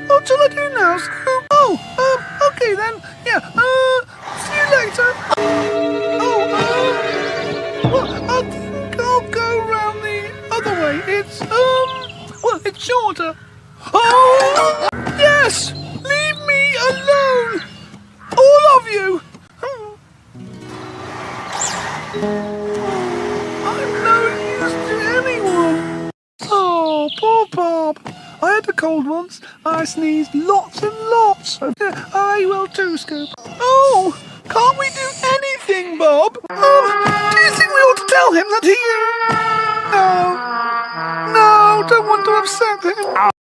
What shall I do now, Scoop? Okay then. Yeah. See you later. Well, I think I'll go round the other way. It's well, it's shorter. Oh, yes! Leave me alone, all of you. I'm no use to anyone. Oh, poor Bob. I had a cold once. I sneezed lots and lots. I will too, Scoop. Oh, can't we do anything, Bob? Do you think we ought to tell him that he... No, don't want to upset him.